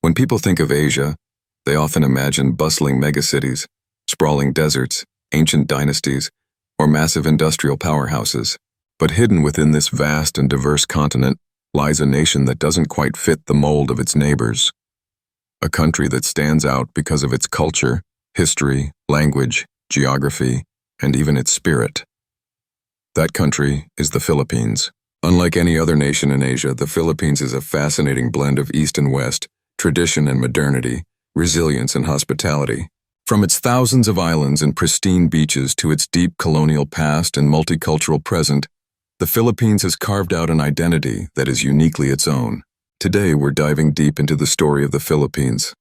When people think of Asia, they often imagine bustling megacities, sprawling deserts, ancient dynasties, or massive industrial powerhouses. But hidden within this vast and diverse continent lies a nation that doesn't quite fit the mold of its neighbors. A country that stands out because of its culture, history, language, geography, and even its spirit. That country is the Philippines. Unlike any other nation in Asia, the Philippines is a fascinating blend of East and West, tradition and modernity, resilience and hospitality. From its thousands of islands and pristine beaches to its deep colonial past and multicultural present, the Philippines has carved out an identity that is uniquely its own. Today, we're diving deep into the story of the Philippines,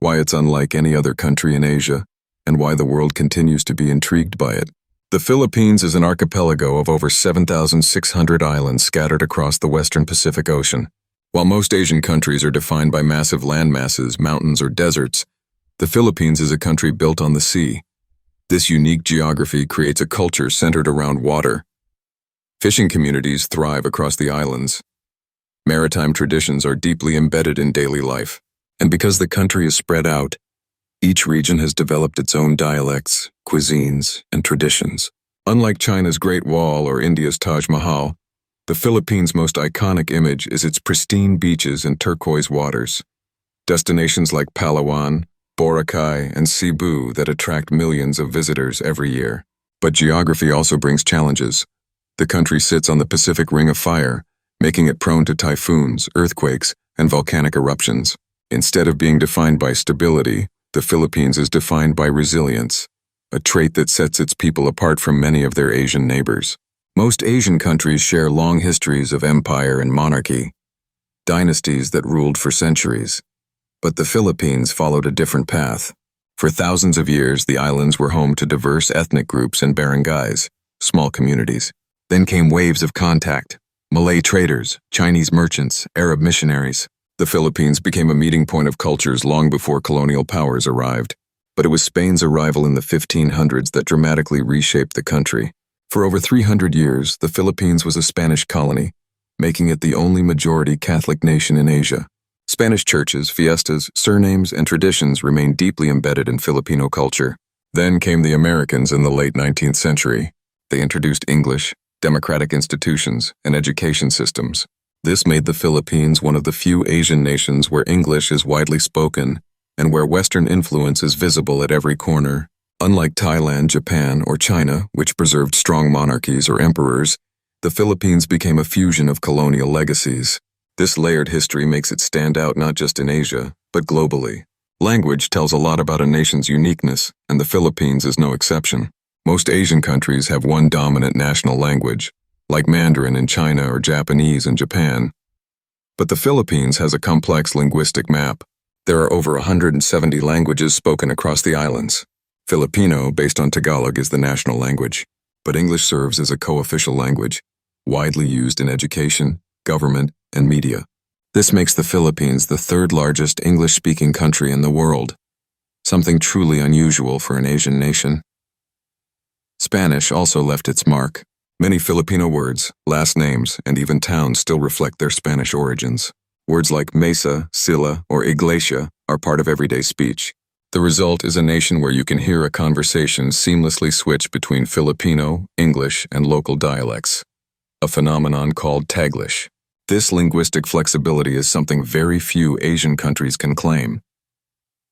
why it's unlike any other country in Asia, and why the world continues to be intrigued by it. The Philippines is an archipelago of over 7,600 islands scattered across the western Pacific Ocean. While most Asian countries are defined by massive landmasses, mountains, or deserts, the Philippines is a country built on the sea. This unique geography creates a culture centered around water. Fishing communities thrive across the islands. Maritime traditions are deeply embedded in daily life. And because the country is spread out, each region has developed its own dialects, cuisines, and traditions. Unlike China's Great Wall or India's Taj Mahal, the Philippines' most iconic image is its pristine beaches and turquoise waters. Destinations like Palawan, Boracay, and Cebu that attract millions of visitors every year. But geography also brings challenges. The country sits on the Pacific Ring of Fire, making it prone to typhoons, earthquakes, and volcanic eruptions. Instead of being defined by stability, the Philippines is defined by resilience, a trait that sets its people apart from many of their Asian neighbors. Most Asian countries share long histories of empire and monarchy, dynasties that ruled for centuries. But the Philippines followed a different path. For thousands of years, the islands were home to diverse ethnic groups and barangays, small communities. Then came waves of contact: Malay traders, Chinese merchants, Arab missionaries. The Philippines became a meeting point of cultures long before colonial powers arrived. But it was Spain's arrival in the 1500s that dramatically reshaped the country. For over 300 years, the Philippines was a Spanish colony, making it the only majority Catholic nation in Asia. Spanish churches, fiestas, surnames, and traditions remained deeply embedded in Filipino culture. Then came the Americans in the late 19th century. They introduced English, democratic institutions, and education systems. This made the Philippines one of the few Asian nations where English is widely spoken and where Western influence is visible at every corner. Unlike Thailand, Japan, or China, which preserved strong monarchies or emperors, the Philippines became a fusion of colonial legacies. This layered history makes it stand out not just in Asia, but globally. Language tells a lot about a nation's uniqueness, and the Philippines is no exception. Most Asian countries have one dominant national language, like Mandarin in China or Japanese in Japan. But the Philippines has a complex linguistic map. There are over 170 languages spoken across the islands. Filipino, based on Tagalog, is the national language, but English serves as a co-official language, widely used in education, government, and media. This makes the Philippines the third largest English-speaking country in the world, something truly unusual for an Asian nation. Spanish also left its mark. Many Filipino words, last names, and even towns still reflect their Spanish origins. Words like mesa, silla, or iglesia are part of everyday speech. The result is a nation where you can hear a conversation seamlessly switch between Filipino, English, and local dialects, a phenomenon called Taglish. This linguistic flexibility is something very few Asian countries can claim.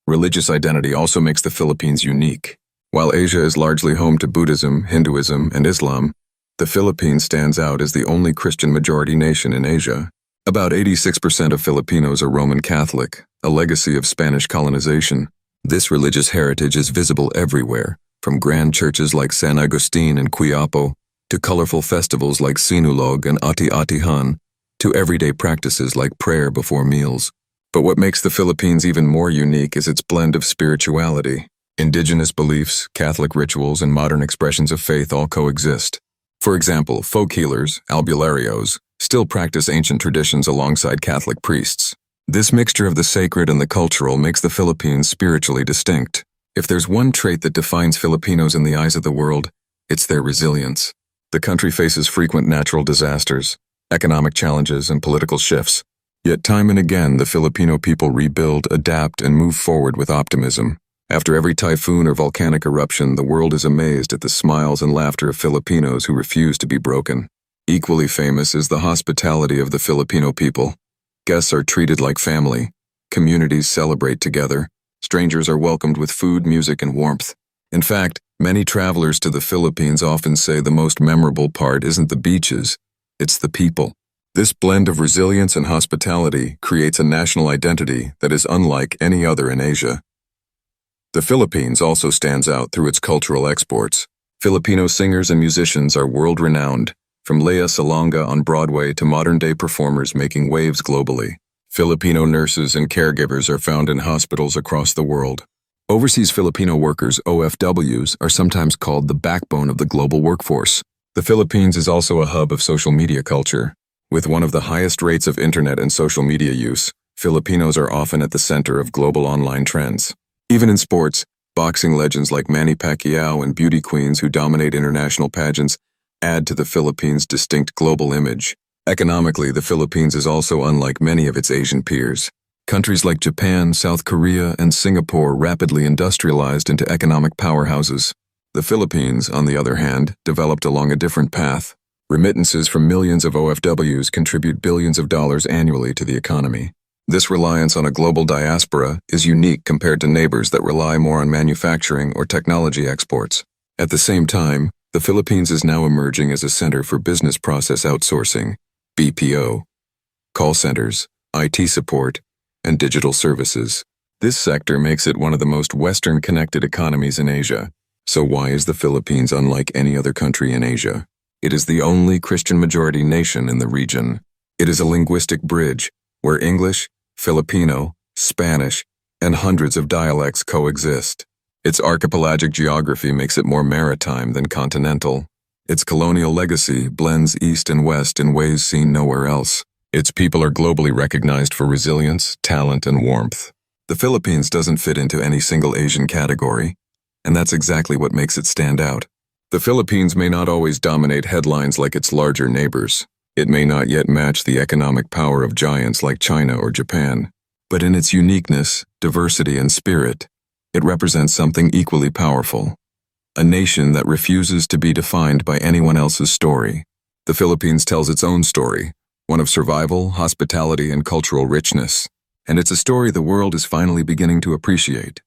Religious identity also makes the Philippines unique. While Asia is largely home to Buddhism, Hinduism, and Islam, the Philippines stands out as the only Christian-majority nation in Asia. About 86% of Filipinos are Roman Catholic, a legacy of Spanish colonization. This religious heritage is visible everywhere, from grand churches like San Agustin and Quiapo, to colorful festivals like Sinulog and Ati-Atihan, to everyday practices like prayer before meals. But what makes the Philippines even more unique is its blend of spirituality. Indigenous beliefs, Catholic rituals, and modern expressions of faith all coexist. For example, folk healers, albularios, still practice ancient traditions alongside Catholic priests. This mixture of the sacred and the cultural makes the Philippines spiritually distinct. If there's one trait that defines Filipinos in the eyes of the world, it's their resilience. The country faces frequent natural disasters, economic challenges, and political shifts. Yet time and again, the Filipino people rebuild, adapt, and move forward with optimism. After every typhoon or volcanic eruption, the world is amazed at the smiles and laughter of Filipinos who refuse to be broken. Equally famous is the hospitality of the Filipino people. Guests are treated like family. Communities celebrate together. Strangers are welcomed with food, music, and warmth. In fact, many travelers to the Philippines often say the most memorable part isn't the beaches, it's the people. This blend of resilience and hospitality creates a national identity that is unlike any other in Asia. The Philippines also stands out through its cultural exports. Filipino singers and musicians are world-renowned, from Lea Salonga on Broadway to modern-day performers making waves globally. Filipino nurses and caregivers are found in hospitals across the world. Overseas Filipino workers, OFWs, are sometimes called the backbone of the global workforce. The Philippines is also a hub of social media culture. With one of the highest rates of internet and social media use, Filipinos are often at the center of global online trends. Even in sports, boxing legends like Manny Pacquiao and beauty queens who dominate international pageants add to the Philippines' distinct global image. Economically, the Philippines is also unlike many of its Asian peers. Countries like Japan, South Korea, and Singapore rapidly industrialized into economic powerhouses. The Philippines, on the other hand, developed along a different path. Remittances from millions of OFWs contribute billions of dollars annually to the economy. This reliance on a global diaspora is unique compared to neighbors that rely more on manufacturing or technology exports. At the same time, the Philippines is now emerging as a center for business process outsourcing, BPO, call centers, IT support, and digital services. This sector makes it one of the most Western-connected economies in Asia. So why is the Philippines unlike any other country in Asia? It is the only Christian-majority nation in the region. It is a linguistic bridge where English, Filipino, Spanish, and hundreds of dialects coexist. Its archipelagic geography makes it more maritime than continental. Its colonial legacy blends East and West in ways seen nowhere else. Its people are globally recognized for resilience, talent, and warmth. The Philippines doesn't fit into any single Asian category, and that's exactly what makes it stand out. The Philippines may not always dominate headlines like its larger neighbors. It may not yet match the economic power of giants like China or Japan. But in its uniqueness, diversity, and spirit, it represents something equally powerful. A nation that refuses to be defined by anyone else's story. The Philippines tells its own story, one of survival, hospitality, and cultural richness. And it's a story the world is finally beginning to appreciate.